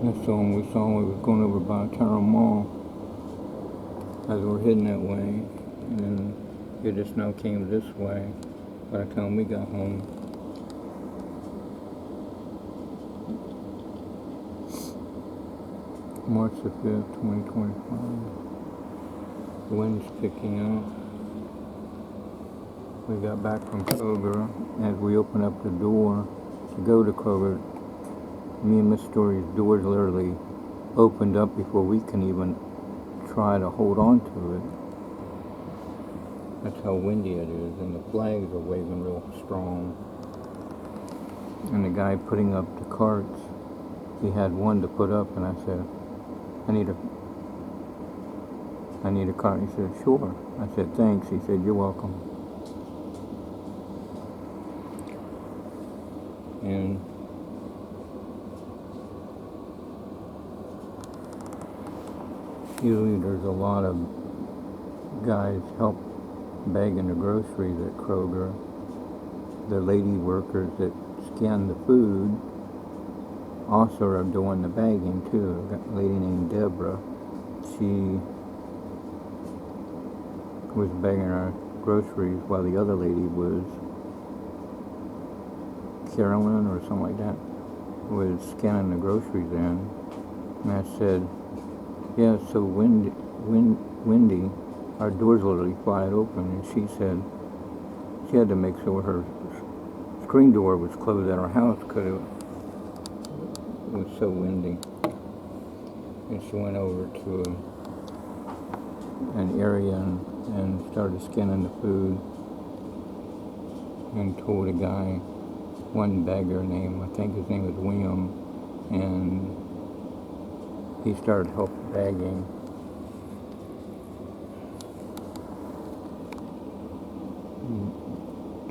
That's the one we saw when we was going over by Tara Mall as we were heading that way. And then it just now came this way by the time we got home. March the 5th, 2025. The wind's picking up. We got back from Kroger. As we opened up the door to go to Kroger, me and Miss Story's doors literally opened up before we can even try to hold on to it. That's how windy it is, and the flags are waving real strong. And the guy putting up the carts, he had one to put up, and I said, I need a cart. He said, sure. I said, thanks. He said, you're welcome. And usually there's a lot of guys help bagging the groceries at Kroger. The lady workers that scan the food also are doing the bagging too. I've got a lady named Deborah. She was bagging our groceries while the other lady was, Carolyn or something like that, was scanning the groceries in. And I said, yeah, it's so windy, our doors literally wide open. And she said she had to make sure her screen door was closed at our house because it was so windy. And she went over to an area and started scanning the food and told a guy, one bagger name, I think his name was William, and he started help bagging.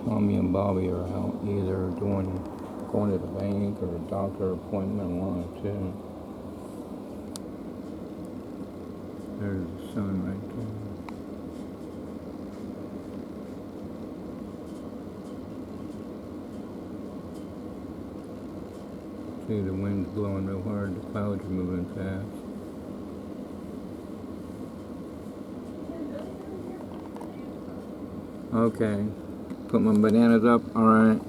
Tommy and Bobby are out either going to the bank or a doctor appointment, one or two. There's the sun right there. See, the wind's blowing real hard, the clouds are moving fast. Okay, put my bananas up, alright.